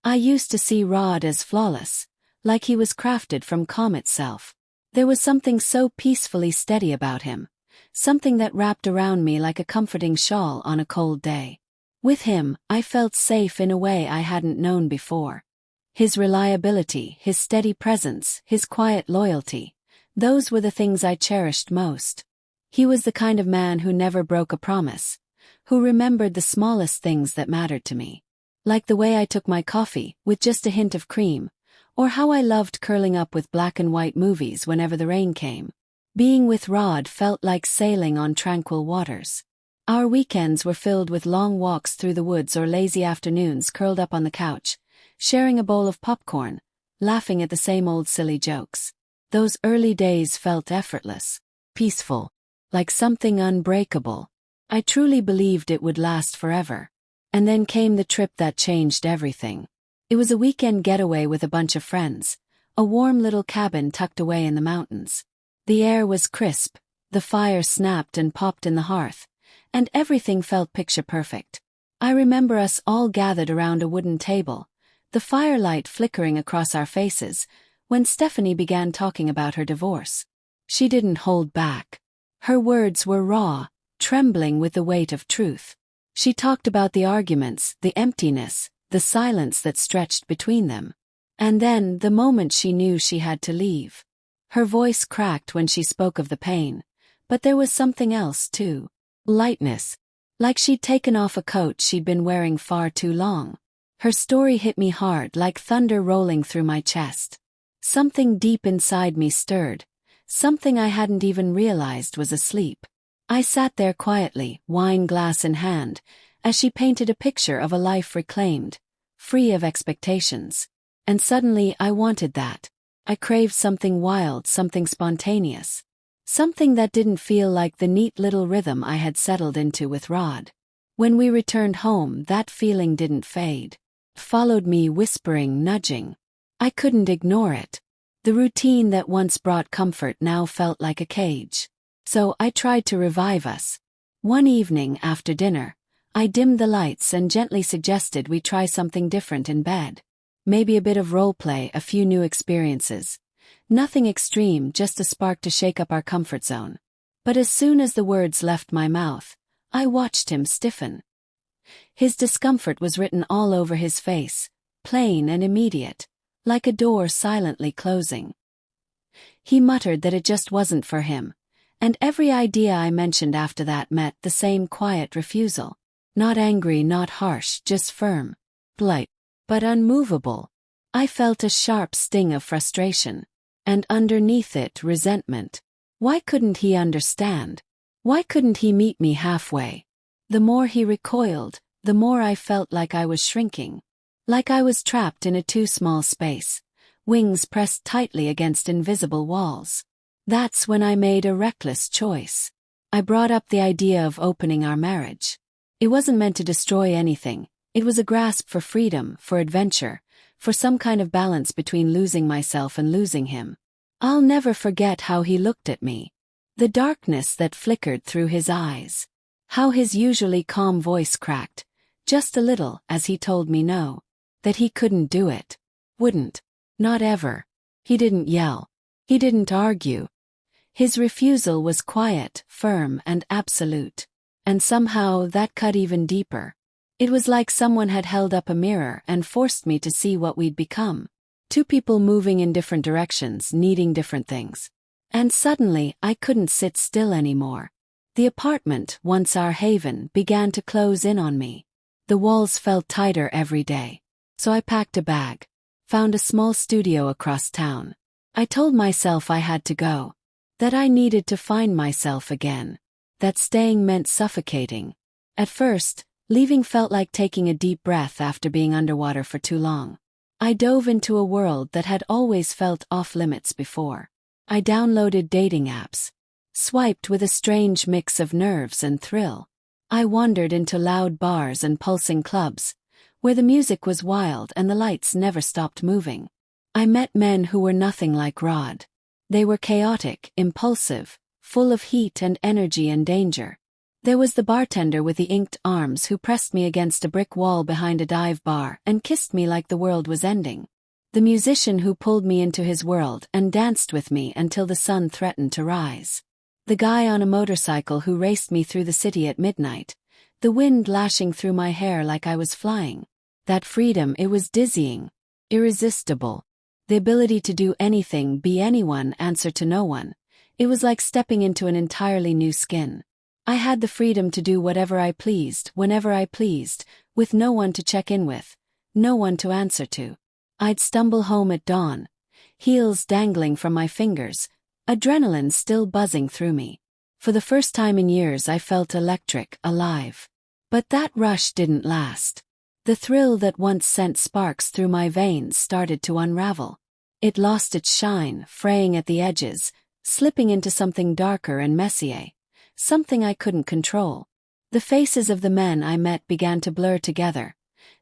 I used to see Rod as flawless, like he was crafted from calm itself. There was something so peacefully steady about him, something that wrapped around me like a comforting shawl on a cold day. With him, I felt safe in a way I hadn't known before. His reliability, his steady presence, his quiet loyalty, those were the things I cherished most. He was the kind of man who never broke a promise, who remembered the smallest things that mattered to me. Like the way I took my coffee, with just a hint of cream, or how I loved curling up with black and white movies whenever the rain came. Being with Rod felt like sailing on tranquil waters. Our weekends were filled with long walks through the woods or lazy afternoons curled up on the couch, sharing a bowl of popcorn, laughing at the same old silly jokes. Those early days felt effortless, peaceful, like something unbreakable. I truly believed it would last forever. And then came the trip that changed everything. It was a weekend getaway with a bunch of friends, a warm little cabin tucked away in the mountains. The air was crisp, the fire snapped and popped in the hearth, and everything felt picture-perfect. I remember us all gathered around a wooden table, the firelight flickering across our faces, when Stephanie began talking about her divorce. She didn't hold back. Her words were raw, trembling with the weight of truth. She talked about the arguments, the emptiness, the silence that stretched between them. And then, the moment she knew she had to leave. Her voice cracked when she spoke of the pain, but there was something else too. Lightness. Like she'd taken off a coat she'd been wearing far too long. Her story hit me hard, like thunder rolling through my chest. Something deep inside me stirred, something I hadn't even realized was asleep. I sat there quietly, wine glass in hand, as she painted a picture of a life reclaimed, free of expectations. And suddenly I wanted that. I craved something wild, something spontaneous. Something that didn't feel like the neat little rhythm I had settled into with Rod. When we returned home, that feeling didn't fade. It followed me, whispering, nudging. I couldn't ignore it. The routine that once brought comfort now felt like a cage. So I tried to revive us. One evening after dinner, I dimmed the lights and gently suggested we try something different in bed. Maybe a bit of role play, a few new experiences. Nothing extreme, just a spark to shake up our comfort zone. But as soon as the words left my mouth, I watched him stiffen. His discomfort was written all over his face, plain and immediate, like a door silently closing. He muttered that it just wasn't for him. And every idea I mentioned after that met the same quiet refusal. Not angry, not harsh, just firm. Polite, but unmovable. I felt a sharp sting of frustration. And underneath it, resentment. Why couldn't he understand? Why couldn't he meet me halfway? The more he recoiled, the more I felt like I was shrinking. Like I was trapped in a too small space, wings pressed tightly against invisible walls. That's when I made a reckless choice. I brought up the idea of opening our marriage. It wasn't meant to destroy anything. It was a grasp for freedom, for adventure, for some kind of balance between losing myself and losing him. I'll never forget how he looked at me. The darkness that flickered through his eyes. How his usually calm voice cracked, just a little, as he told me no. That he couldn't do it. Wouldn't. Not ever. He didn't yell. He didn't argue. His refusal was quiet, firm, and absolute. And somehow that cut even deeper. It was like someone had held up a mirror and forced me to see what we'd become. Two people moving in different directions, needing different things. And suddenly, I couldn't sit still anymore. The apartment, once our haven, began to close in on me. The walls felt tighter every day. So I packed a bag. Found a small studio across town. I told myself I had to go. That I needed to find myself again. That staying meant suffocating. At first, leaving felt like taking a deep breath after being underwater for too long. I dove into a world that had always felt off-limits before. I downloaded dating apps. Swiped with a strange mix of nerves and thrill. I wandered into loud bars and pulsing clubs, where the music was wild and the lights never stopped moving. I met men who were nothing like Rod. They were chaotic, impulsive, full of heat and energy and danger. There was the bartender with the inked arms who pressed me against a brick wall behind a dive bar and kissed me like the world was ending. The musician who pulled me into his world and danced with me until the sun threatened to rise. The guy on a motorcycle who raced me through the city at midnight, the wind lashing through my hair like I was flying. That freedom, it was dizzying, irresistible. The ability to do anything, be anyone, answer to no one. It was like stepping into an entirely new skin. I had the freedom to do whatever I pleased, whenever I pleased, with no one to check in with, no one to answer to. I'd stumble home at dawn, heels dangling from my fingers, adrenaline still buzzing through me. For the first time in years I felt electric, alive. But that rush didn't last. The thrill that once sent sparks through my veins started to unravel. It lost its shine, fraying at the edges, slipping into something darker and messier, something I couldn't control. The faces of the men I met began to blur together,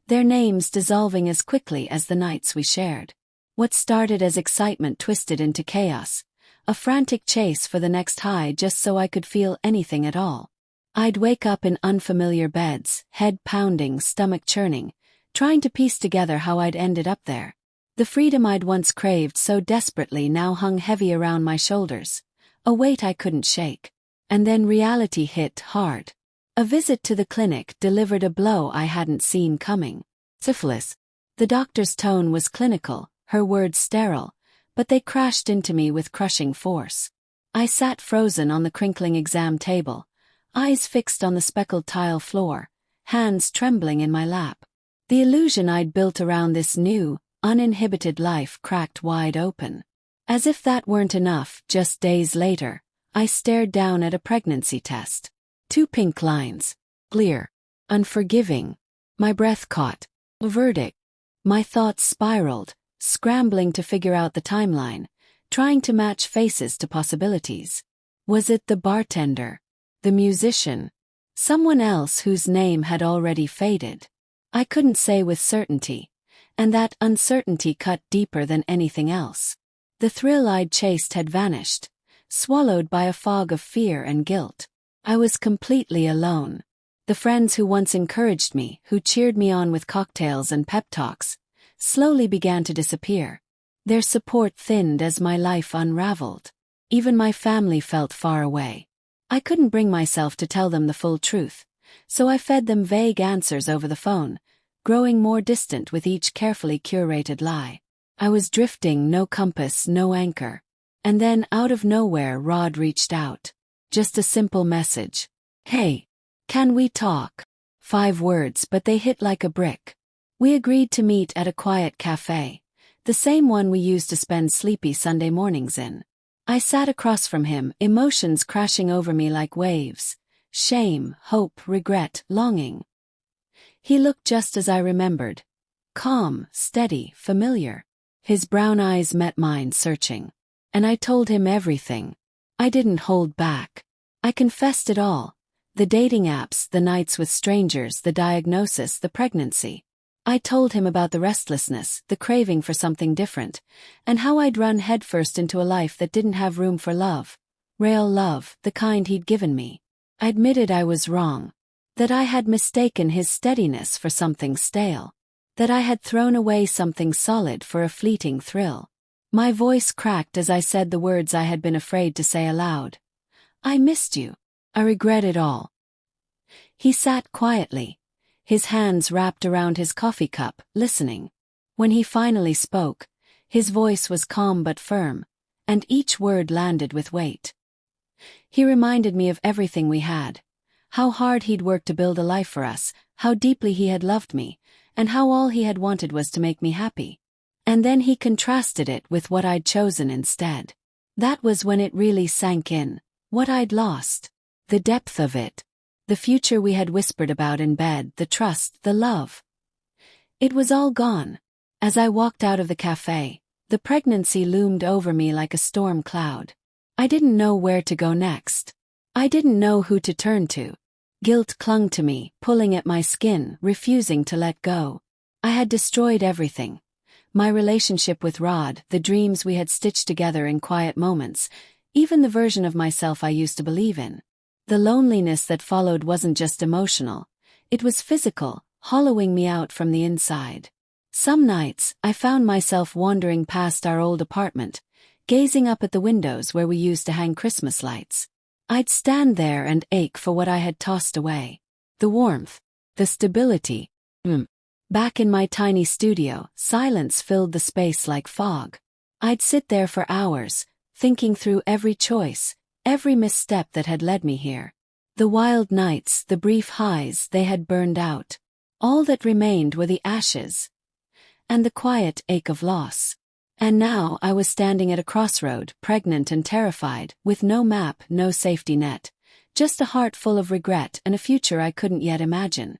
their names dissolving as quickly as the nights we shared. What started as excitement twisted into chaos, a frantic chase for the next high just so I could feel anything at all. I'd wake up in unfamiliar beds, head pounding, stomach churning, trying to piece together how I'd ended up there. The freedom I'd once craved so desperately now hung heavy around my shoulders, a weight I couldn't shake. And then reality hit hard. A visit to the clinic delivered a blow I hadn't seen coming. Syphilis. The doctor's tone was clinical, her words sterile, but they crashed into me with crushing force. I sat frozen on the crinkling exam table, eyes fixed on the speckled tile floor, hands trembling in my lap. The illusion I'd built around this new, uninhibited life cracked wide open. As if that weren't enough, just days later, I stared down at a pregnancy test. 2 pink lines. Clear. Unforgiving. My breath caught. A verdict. My thoughts spiraled, scrambling to figure out the timeline, trying to match faces to possibilities. Was it the bartender? The musician? Someone else whose name had already faded? I couldn't say with certainty, and that uncertainty cut deeper than anything else. The thrill I'd chased had vanished, swallowed by a fog of fear and guilt. I was completely alone. The friends who once encouraged me, who cheered me on with cocktails and pep talks, slowly began to disappear. Their support thinned as my life unraveled. Even my family felt far away. I couldn't bring myself to tell them the full truth, so I fed them vague answers over the phone, growing more distant with each carefully curated lie. I was drifting, no compass, no anchor. And then, out of nowhere, Rod reached out. Just a simple message. Hey, can we talk? 5 words, but they hit like a brick. We agreed to meet at a quiet cafe, the same one we used to spend sleepy Sunday mornings in. I sat across from him, emotions crashing over me like waves. Shame, hope, regret, longing. He looked just as I remembered. Calm, steady, familiar. His brown eyes met mine, searching. And I told him everything. I didn't hold back. I confessed it all. The dating apps, the nights with strangers, the diagnosis, the pregnancy. I told him about the restlessness, the craving for something different, and how I'd run headfirst into a life that didn't have room for love. Real love, the kind he'd given me. I admitted I was wrong. That I had mistaken his steadiness for something stale. That I had thrown away something solid for a fleeting thrill. My voice cracked as I said the words I had been afraid to say aloud. I missed you. I regret it all. He sat quietly, his hands wrapped around his coffee cup, listening. When he finally spoke, his voice was calm but firm, and each word landed with weight. He reminded me of everything we had, how hard he'd worked to build a life for us, how deeply he had loved me, and how all he had wanted was to make me happy. And then he contrasted it with what I'd chosen instead. That was when it really sank in, what I'd lost. The depth of it. The future we had whispered about in bed, the trust, the love. It was all gone. As I walked out of the cafe, the pregnancy loomed over me like a storm cloud. I didn't know where to go next. I didn't know who to turn to. Guilt clung to me, pulling at my skin, refusing to let go. I had destroyed everything. My relationship with Rod, the dreams we had stitched together in quiet moments, even the version of myself I used to believe in. The loneliness that followed wasn't just emotional, it was physical, hollowing me out from the inside. Some nights, I found myself wandering past our old apartment, gazing up at the windows where we used to hang Christmas lights. I'd stand there and ache for what I had tossed away. The warmth, the stability. Back in my tiny studio, silence filled the space like fog. I'd sit there for hours, thinking through every choice, every misstep that had led me here. The wild nights, the brief highs, they had burned out. All that remained were the ashes. And the quiet ache of loss. And now I was standing at a crossroad, pregnant and terrified, with no map, no safety net. Just a heart full of regret and a future I couldn't yet imagine.